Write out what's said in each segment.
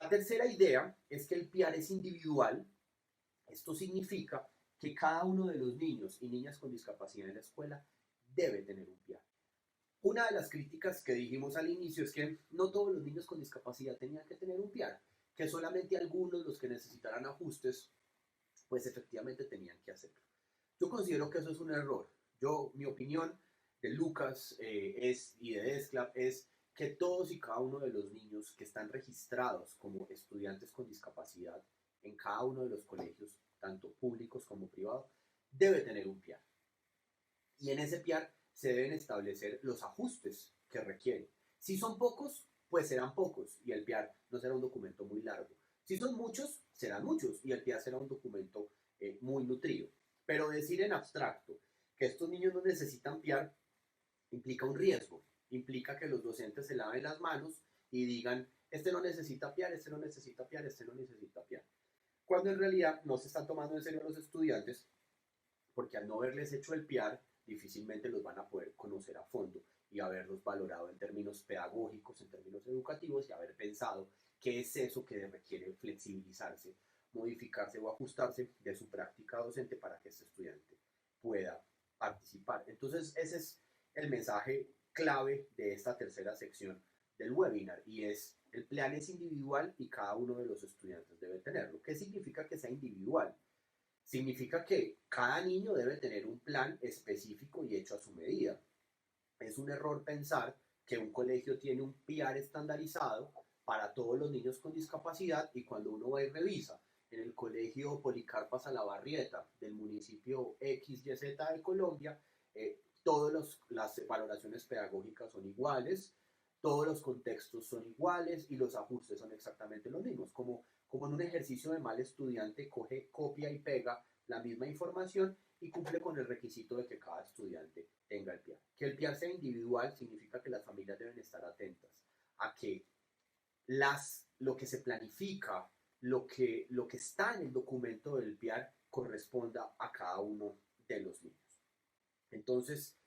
La tercera idea es que el PIAR es individual. Esto significa que cada uno de los niños y niñas con discapacidad en la escuela debe tener un PIAR. Una de las críticas que dijimos al inicio es que no todos los niños con discapacidad tenían que tener un PIAR, que solamente algunos, los que necesitaran ajustes, pues efectivamente tenían que hacerlo. Yo considero que eso es un error. Mi opinión de Lucas y de Esclav es que todos y cada uno de los niños que están registrados como estudiantes con discapacidad en cada uno de los colegios, tanto públicos como privados, debe tener un PIAR. Y en ese PIAR se deben establecer los ajustes que requieren. Si son pocos, pues serán pocos y el PIAR no será un documento muy largo. Si son muchos, serán muchos y el PIAR será un documento muy nutrido. Pero decir en abstracto que estos niños no necesitan PIAR implica un riesgo, implica que los docentes se laven las manos y digan, este no necesita PIAR, este no necesita PIAR, este no necesita PIAR. Cuando en realidad no se están tomando en serio a los estudiantes, porque al no haberles hecho el PIAR, difícilmente los van a poder conocer a fondo y haberlos valorado en términos pedagógicos, en términos educativos y haber pensado qué es eso que requiere flexibilizarse, modificarse o ajustarse de su práctica docente para que este estudiante pueda participar. Entonces, ese es el mensaje clave de esta tercera sección del webinar y es el plan es individual y cada uno de los estudiantes debe tenerlo. ¿Qué significa que sea individual? Significa que cada niño debe tener un plan específico y hecho a su medida. Es un error pensar que un colegio tiene un PIAR estandarizado para todos los niños con discapacidad y cuando uno va y revisa en el colegio Policarpa Salabarrieta del municipio XYZ de Colombia, todas las valoraciones pedagógicas son iguales, todos los contextos son iguales y los ajustes son exactamente los mismos. Como en un ejercicio de mal estudiante, coge, copia y pega la misma información y cumple con el requisito de que cada estudiante tenga el PIAR. Que el PIAR sea individual significa que las familias deben estar atentas a que lo que se planifica, lo que está en el documento del PIAR corresponda a cada uno de los niños. Entonces,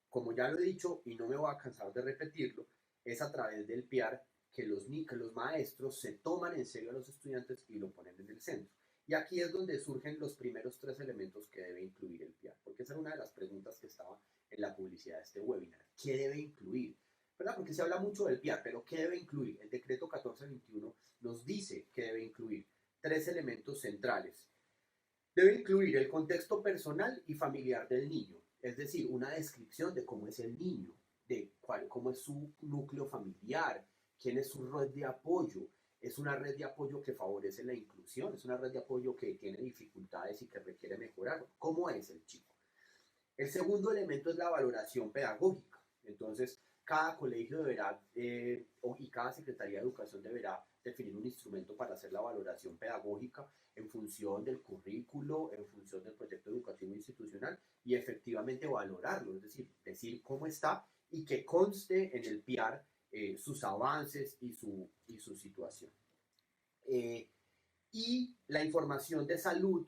como ya lo he dicho y no me voy a cansar de repetirlo, es a través del PIAR que los maestros se toman en serio a los estudiantes y lo ponen en el centro. Y aquí es donde surgen los primeros tres elementos que debe incluir el PIAR, porque esa era una de las preguntas que estaba en la publicidad de este webinar. ¿Qué debe incluir? ¿Verdad? Porque se habla mucho del PIAR, pero ¿qué debe incluir? El decreto 1421 nos dice que debe incluir tres elementos centrales. Debe incluir el contexto personal y familiar del niño, es decir, una descripción de cómo es el niño, cómo es su núcleo familiar, quién es su red de apoyo. Es una red de apoyo que favorece la inclusión, es una red de apoyo que tiene dificultades y que requiere mejorar. ¿Cómo es el chico? El segundo elemento es la valoración pedagógica. Entonces, cada colegio deberá y cada Secretaría de Educación deberá definir un instrumento para hacer la valoración pedagógica en función del currículo, en función del proyecto educativo institucional y efectivamente valorarlo, es decir cómo está y que conste en el PIAR sus avances y su situación. Y la información de salud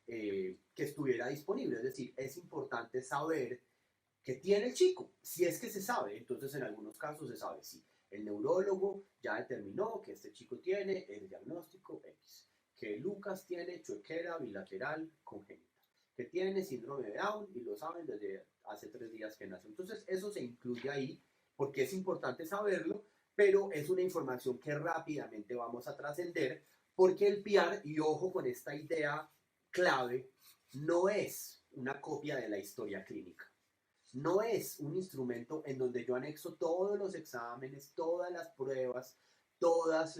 que estuviera disponible, es decir, es importante saber qué tiene el chico, si es que se sabe, entonces en algunos casos se sabe, sí, el neurólogo ya determinó que este chico tiene el diagnóstico X, que Lucas tiene chuequera bilateral congénita, que tiene síndrome de Down y lo saben desde hace 3 días que nació. Entonces eso se incluye ahí porque es importante saberlo, pero es una información que rápidamente vamos a trascender porque el PIAR, y ojo con esta idea clave, no es una copia de la historia clínica. No es un instrumento en donde yo anexo todos los exámenes, todas las pruebas, todas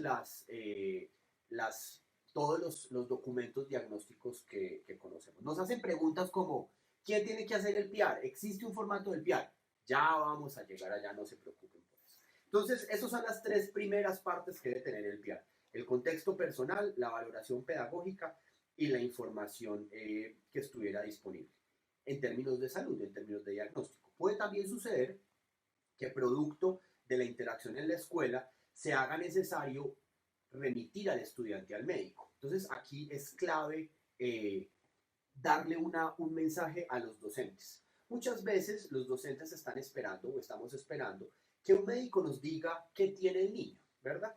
todos los documentos diagnósticos que conocemos. Nos hacen preguntas como, ¿quién tiene que hacer el PIAR? ¿Existe un formato del PIAR? Ya vamos a llegar allá, no se preocupen por eso. Entonces, esas son las tres primeras partes que debe tener el PIAR. El contexto personal, la valoración pedagógica y la información que estuviera disponible en términos de salud, en términos de diagnóstico. Puede también suceder que producto de la interacción en la escuela se haga necesario remitir al estudiante al médico. Entonces aquí es clave darle un mensaje a los docentes. Muchas veces los docentes están esperando o estamos esperando que un médico nos diga qué tiene el niño, ¿verdad?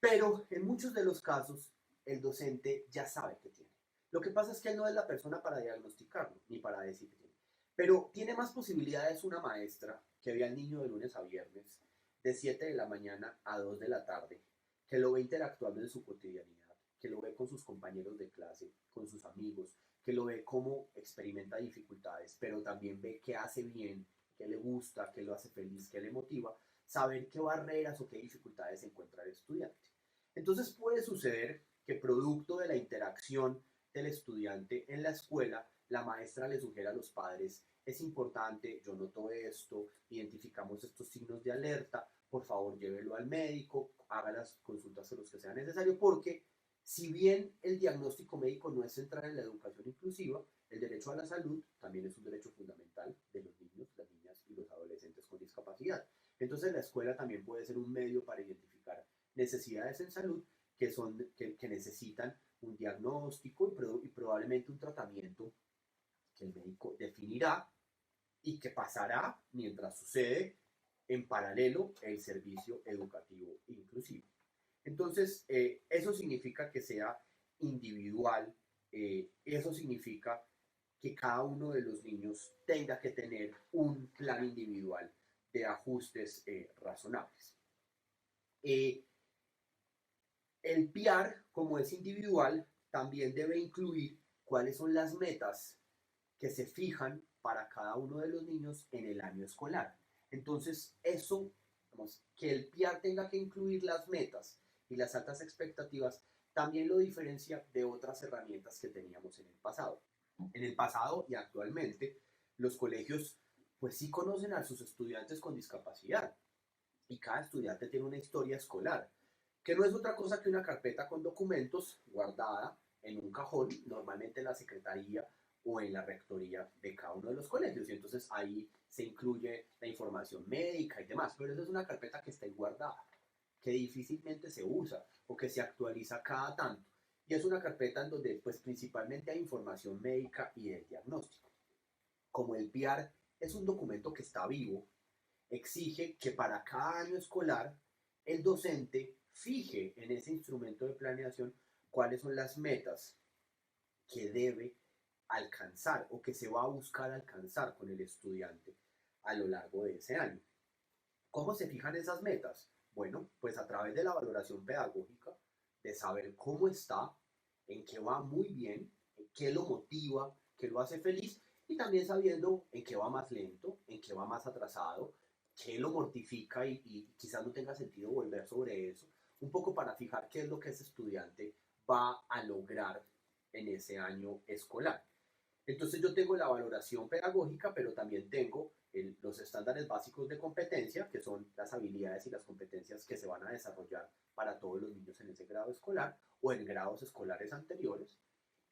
Pero en muchos de los casos, el docente ya sabe que tiene. Lo que pasa es que él no es la persona para diagnosticarlo, ni para decir que tiene. Pero tiene más posibilidades una maestra que ve al niño de lunes a viernes, de 7 de la mañana a 2 de la tarde, que lo ve interactuando en su cotidianidad, que lo ve con sus compañeros de clase, con sus amigos, que lo ve cómo experimenta dificultades, pero también ve qué hace bien, qué le gusta, qué lo hace feliz, qué le motiva, saber qué barreras o qué dificultades encuentra el estudiante. Entonces puede suceder que producto de la interacción del estudiante en la escuela, la maestra le sugiera a los padres, es importante, yo noto esto, identificamos estos signos de alerta, por favor llévelo al médico, haga las consultas a los que sea necesario, porque si bien el diagnóstico médico no es central en la educación inclusiva, el derecho a la salud también es un derecho fundamental de los niños, las niñas y los adolescentes con discapacidad. Entonces la escuela también puede ser un medio para identificar necesidades en salud que necesitan un diagnóstico y probablemente un tratamiento que el médico definirá y que pasará mientras sucede en paralelo el servicio educativo inclusivo. Entonces, eso significa que sea individual, eso significa que cada uno de los niños tenga que tener un plan individual de ajustes razonables. Eh, El PIAR, como es individual, también debe incluir cuáles son las metas que se fijan para cada uno de los niños en el año escolar. Entonces, eso, digamos, que el PIAR tenga que incluir las metas y las altas expectativas, también lo diferencia de otras herramientas que teníamos en el pasado. En el pasado y actualmente, los colegios pues sí conocen a sus estudiantes con discapacidad y cada estudiante tiene una historia escolar, que no es otra cosa que una carpeta con documentos guardada en un cajón, normalmente en la secretaría o en la rectoría de cada uno de los colegios. Y entonces ahí se incluye la información médica y demás, pero esa es una carpeta que está ahí guardada, que difícilmente se usa o que se actualiza cada tanto. Y es una carpeta en donde pues principalmente hay información médica y del diagnóstico. Como el PIAR es un documento que está vivo, exige que para cada año escolar el docente fije en ese instrumento de planeación cuáles son las metas que debe alcanzar o que se va a buscar alcanzar con el estudiante a lo largo de ese año. ¿Cómo se fijan esas metas? Bueno, pues a través de la valoración pedagógica, de saber cómo está, en qué va muy bien, en qué lo motiva, qué lo hace feliz, y también sabiendo en qué va más lento, en qué va más atrasado, qué lo mortifica y quizás no tenga sentido volver sobre eso, un poco para fijar qué es lo que ese estudiante va a lograr en ese año escolar. Entonces yo tengo la valoración pedagógica, pero también tengo los estándares básicos de competencia, que son las habilidades y las competencias que se van a desarrollar para todos los niños en ese grado escolar o en grados escolares anteriores,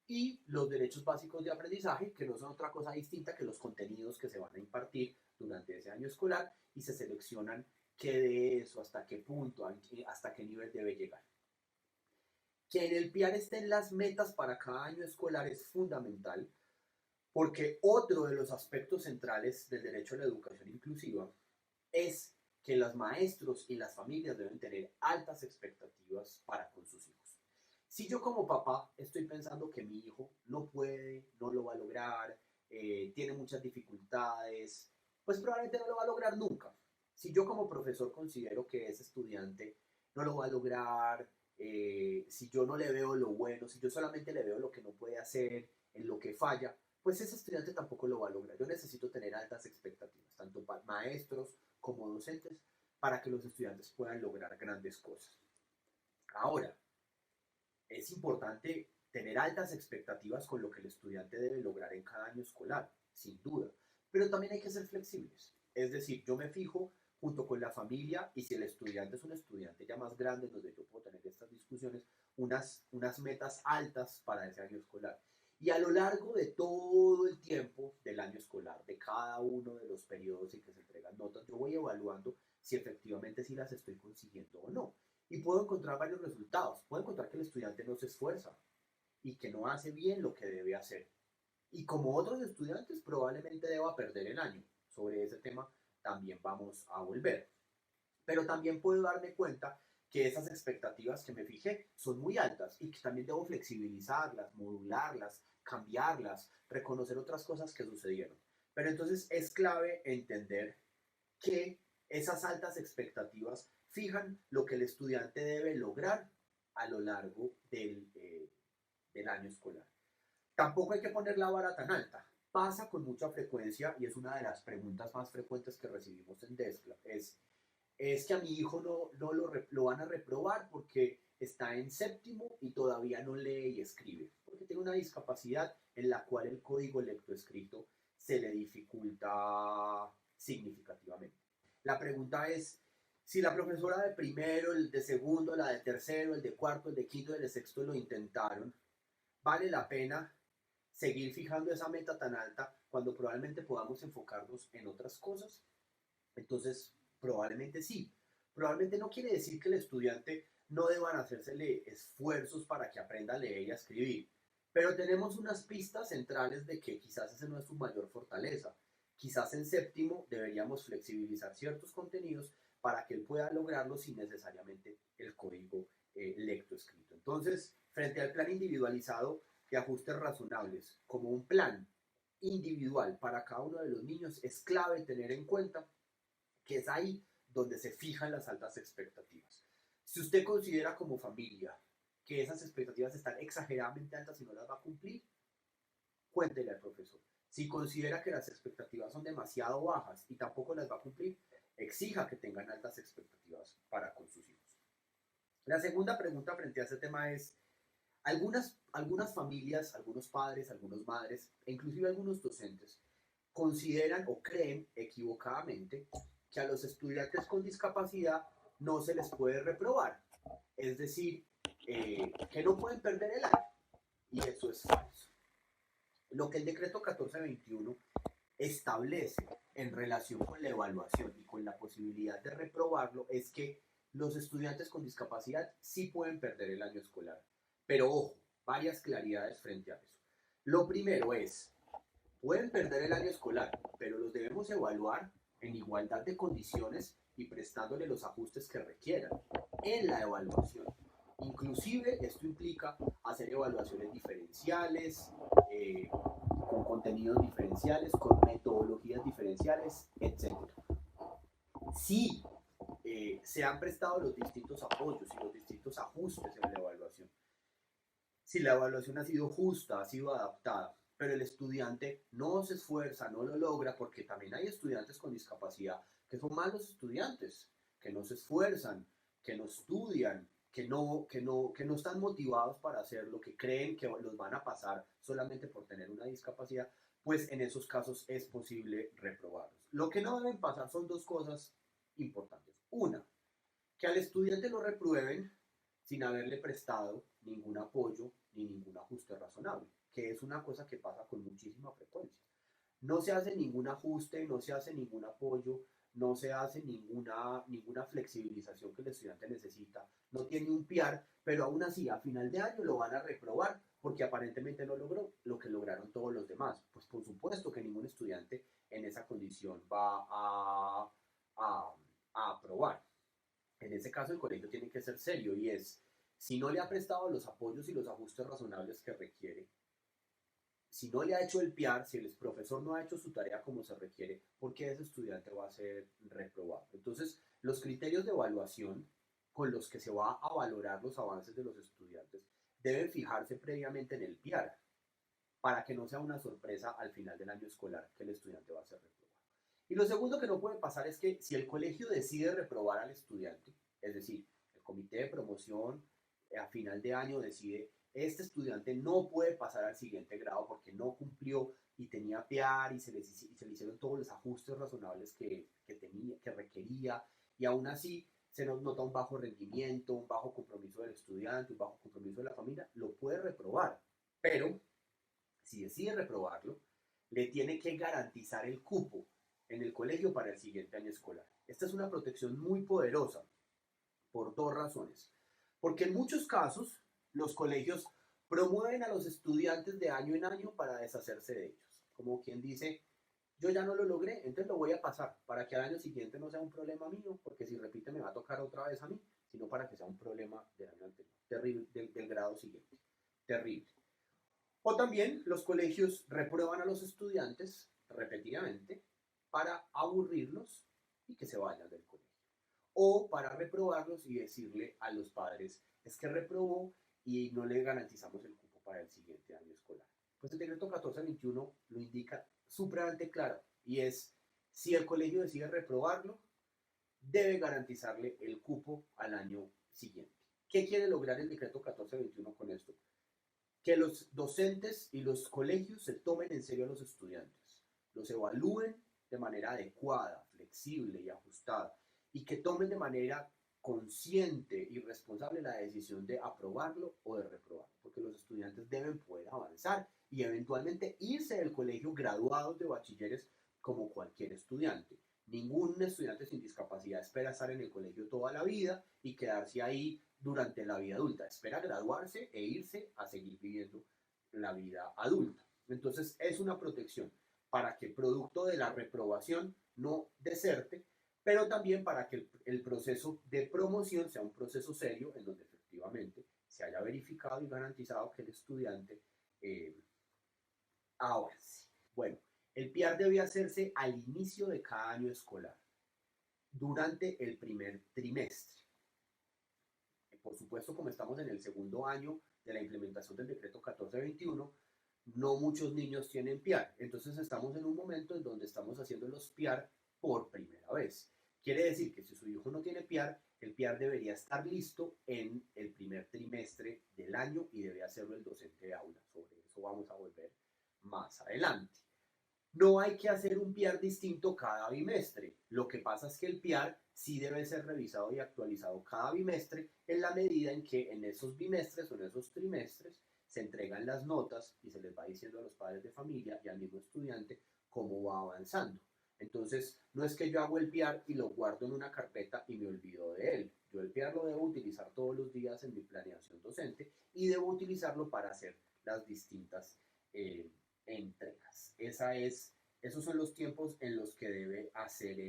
y los derechos básicos de aprendizaje, que no son otra cosa distinta que los contenidos que se van a impartir durante ese año escolar y se seleccionan qué de eso, hasta qué punto, hasta qué nivel debe llegar. Que en el PIAR estén las metas para cada año escolar es fundamental, porque otro de los aspectos centrales del derecho a la educación inclusiva es que los maestros y las familias deben tener altas expectativas para con sus hijos. Si yo como papá estoy pensando que mi hijo no puede, no lo va a lograr, tiene muchas dificultades, pues probablemente no lo va a lograr nunca. Si yo como profesor considero que ese estudiante no lo va a lograr, si yo no le veo lo bueno, si yo solamente le veo lo que no puede hacer, en lo que falla, pues ese estudiante tampoco lo va a lograr. Yo necesito tener altas expectativas, tanto para maestros como docentes, para que los estudiantes puedan lograr grandes cosas. Ahora, es importante tener altas expectativas con lo que el estudiante debe lograr en cada año escolar, sin duda, pero también hay que ser flexibles. Es decir, yo me fijo junto con la familia y si el estudiante es un estudiante ya más grande, donde yo puedo tener estas discusiones, unas metas altas para ese año escolar. Y a lo largo de todo el tiempo del año escolar, de cada uno de los periodos en que se entregan notas, yo voy evaluando si efectivamente sí las estoy consiguiendo o no. Y puedo encontrar varios resultados. Puedo encontrar que el estudiante no se esfuerza y que no hace bien lo que debe hacer. Y como otros estudiantes, probablemente deba perder el año. Sobre ese tema también vamos a volver. Pero también puedo darme cuenta que esas expectativas que me fijé son muy altas y que también debo flexibilizarlas, modularlas, cambiarlas, reconocer otras cosas que sucedieron. Pero entonces es clave entender que esas altas expectativas fijan lo que el estudiante debe lograr a lo largo del año escolar. Tampoco hay que poner la vara tan alta. Pasa con mucha frecuencia y es una de las preguntas más frecuentes que recibimos en DESCLA. Es que a mi hijo lo van a reprobar porque está en séptimo y todavía no lee y escribe, porque tiene una discapacidad en la cual el código lectoescrito se le dificulta significativamente. La pregunta es, si la profesora de primero, el de segundo, la de tercero, el de cuarto, el de quinto, el de sexto lo intentaron, ¿vale la pena seguir fijando esa meta tan alta cuando probablemente podamos enfocarnos en otras cosas? Entonces, probablemente sí. Probablemente no quiere decir que el estudiante no deban hacérsele esfuerzos para que aprenda a leer y a escribir, pero tenemos unas pistas centrales de que quizás ese no es su mayor fortaleza. Quizás en séptimo deberíamos flexibilizar ciertos contenidos para que él pueda lograrlo sin necesariamente el código lectoescrito. Entonces, frente al plan individualizado de ajustes razonables, como un plan individual para cada uno de los niños, es clave tener en cuenta que es ahí donde se fijan las altas expectativas. Si usted considera como familia que esas expectativas están exageradamente altas y no las va a cumplir, cuéntele al profesor. Si considera que las expectativas son demasiado bajas y tampoco las va a cumplir, exija que tengan altas expectativas para con sus hijos. La segunda pregunta frente a este tema es, algunas familias, algunos padres, algunas madres, e inclusive algunos docentes, consideran o creen equivocadamente que a los estudiantes con discapacidad no se les puede reprobar. Es decir, que no pueden perder el año. Y eso es falso. Lo que el decreto 1421 establece en relación con la evaluación y con la posibilidad de reprobarlo es que los estudiantes con discapacidad sí pueden perder el año escolar. Pero ojo, varias claridades frente a eso. Lo primero es, pueden perder el año escolar, pero los debemos evaluar en igualdad de condiciones y prestándole los ajustes que requieran en la evaluación. Inclusive esto implica hacer evaluaciones diferenciales, con contenidos diferenciales, con metodologías diferenciales, etc. Si se han prestado los distintos apoyos y los distintos ajustes en la evaluación, si la evaluación ha sido justa, ha sido adaptada, pero el estudiante no se esfuerza, no lo logra, porque también hay estudiantes con discapacidad que son malos estudiantes, que no se esfuerzan, que no estudian, que no están motivados para hacerlo, que creen que los van a pasar solamente por tener una discapacidad, pues en esos casos es posible reprobarlos. Lo que no deben pasar son dos cosas importantes. Una, que al estudiante lo reprueben sin haberle prestado ningún apoyo ni ningún ajuste razonable, que es una cosa que pasa con muchísima frecuencia. No se hace ningún ajuste, no se hace ningún apoyo, no se hace ninguna flexibilización que el estudiante necesita, no tiene un PIAR, pero aún así a final de año lo van a reprobar porque aparentemente no logró lo que lograron todos los demás. Pues por supuesto que ningún estudiante en esa condición va a aprobar. En ese caso el colegio tiene que ser serio y es, si no le ha prestado los apoyos y los ajustes razonables que requiere, si no le ha hecho el PIAR, si el profesor no ha hecho su tarea como se requiere, ¿por qué ese estudiante va a ser reprobado? Entonces, los criterios de evaluación con los que se va a valorar los avances de los estudiantes deben fijarse previamente en el PIAR para que no sea una sorpresa al final del año escolar que el estudiante va a ser reprobado. Y lo segundo que no puede pasar es que si el colegio decide reprobar al estudiante, es decir, el comité de promoción a final de año decide, este estudiante no puede pasar al siguiente grado porque no cumplió y tenía PEAR y se le hicieron todos los ajustes razonables que requería, y aún así se nos nota un bajo rendimiento, un bajo compromiso del estudiante, un bajo compromiso de la familia, lo puede reprobar. Pero si decide reprobarlo, le tiene que garantizar el cupo en el colegio para el siguiente año escolar. Esta es una protección muy poderosa por dos razones. Porque en muchos casos los colegios promueven a los estudiantes de año en año para deshacerse de ellos. Como quien dice, yo ya no lo logré, entonces lo voy a pasar para que al año siguiente no sea un problema mío, porque si repite me va a tocar otra vez a mí. sino para que sea un problema del año anterior, terrible, del grado siguiente, terrible. O también los colegios reprueban a los estudiantes repetidamente para aburrirlos y que se vayan del colegio. O para reprobarlos y decirle a los padres, es que reprobó y no le garantizamos el cupo para el siguiente año escolar. Pues el decreto 1421 lo indica supremamente claro y es, si el colegio decide reprobarlo, debe garantizarle el cupo al año siguiente. ¿Qué quiere lograr el decreto 1421 con esto? Que los docentes y los colegios se tomen en serio a los estudiantes, los evalúen de manera adecuada, flexible y ajustada, y que tomen de manera consciente y responsable la decisión de aprobarlo o de reprobarlo, porque los estudiantes deben poder avanzar y eventualmente irse del colegio graduados de bachilleres como cualquier estudiante. Ningún estudiante sin discapacidad espera estar en el colegio toda la vida y quedarse ahí durante la vida adulta. Espera graduarse e irse a seguir viviendo la vida adulta. Entonces es una protección para que producto de la reprobación no deserte, pero también para que el proceso de promoción sea un proceso serio en donde efectivamente se haya verificado y garantizado que el estudiante avance. Bueno, el PIAR debe hacerse al inicio de cada año escolar, durante el primer trimestre. Por supuesto, como estamos en el segundo año de la implementación del decreto 1421, no muchos niños tienen PIAR. Entonces estamos en un momento en donde estamos haciendo los PIAR por primera vez. Quiere decir que si su hijo no tiene PIAR, el PIAR debería estar listo en el primer trimestre del año y debe hacerlo el docente de aula. Sobre eso vamos a volver más adelante. No hay que hacer un PIAR distinto cada bimestre. Lo que pasa es que el PIAR sí debe ser revisado y actualizado cada bimestre en la medida en que en esos bimestres o en esos trimestres se entregan las notas y se les va diciendo a los padres de familia y al mismo estudiante cómo va avanzando. Entonces, no es que yo hago el PIAR y lo guardo en una carpeta y me olvido de él. Yo el PIAR lo debo utilizar todos los días en mi planeación docente y debo utilizarlo para hacer las distintas entregas. Esos son los tiempos en los que debe hacerse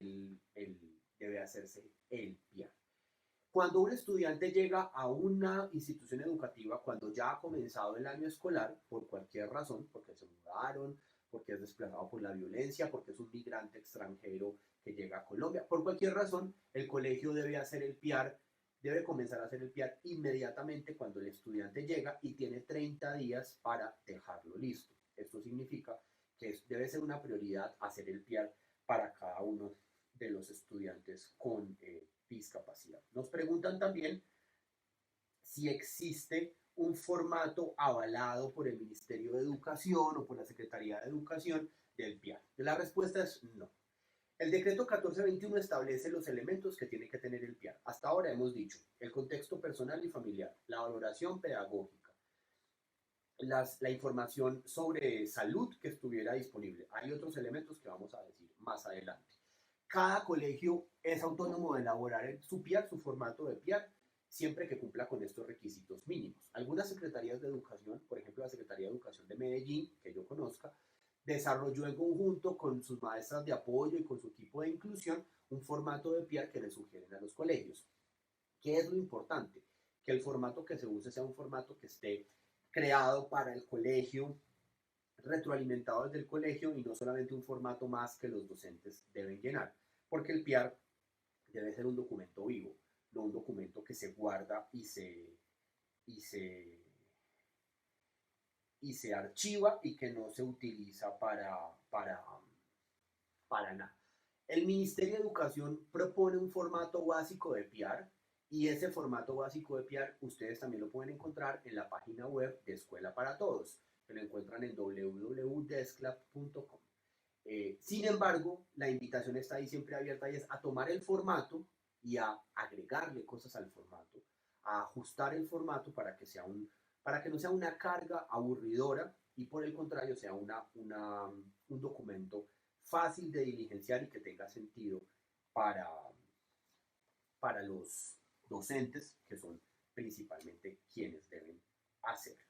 el PIAR. Cuando un estudiante llega a una institución educativa, cuando ya ha comenzado el año escolar, por cualquier razón, porque se mudaron, porque es desplazado por la violencia, porque es un migrante extranjero que llega a Colombia, por cualquier razón, el colegio debe hacer el PIAR, debe comenzar a hacer el PIAR inmediatamente cuando el estudiante llega y tiene 30 días para dejarlo listo. Esto significa que debe ser una prioridad hacer el PIAR para cada uno de los estudiantes con discapacidad. Nos preguntan también si existe un formato avalado por el Ministerio de Educación o por la Secretaría de Educación del PIAR. La respuesta es no. El decreto 1421 establece los elementos que tiene que tener el PIAR. Hasta ahora hemos dicho el contexto personal y familiar, la valoración pedagógica, la información sobre salud que estuviera disponible. Hay otros elementos que vamos a decir más adelante. Cada colegio es autónomo de elaborar su PIAR, su formato de PIAR, siempre que cumpla con estos requisitos mínimos. Algunas secretarías de educación, por ejemplo la Secretaría de Educación de Medellín, que yo conozca, desarrolló en conjunto con sus maestras de apoyo y con su equipo de inclusión un formato de PIAR que le sugieren a los colegios. ¿Qué es lo importante? Que el formato que se use sea un formato que esté creado para el colegio, retroalimentado desde el colegio y no solamente un formato más que los docentes deben llenar, porque el PIAR debe ser un documento vivo, no un documento que se guarda y se archiva y que no se utiliza para nada. El Ministerio de Educación propone un formato básico de PIAR y ese formato básico de PIAR ustedes también lo pueden encontrar en la página web de Escuela para Todos, que lo encuentran en www.desclap.com. Sin embargo, la invitación está ahí siempre abierta y es a tomar el formato y a agregarle cosas al formato, a ajustar el formato para que no sea una carga aburridora y por el contrario sea un documento fácil de diligenciar y que tenga sentido para, para los docentes, que son principalmente quienes deben hacerlo.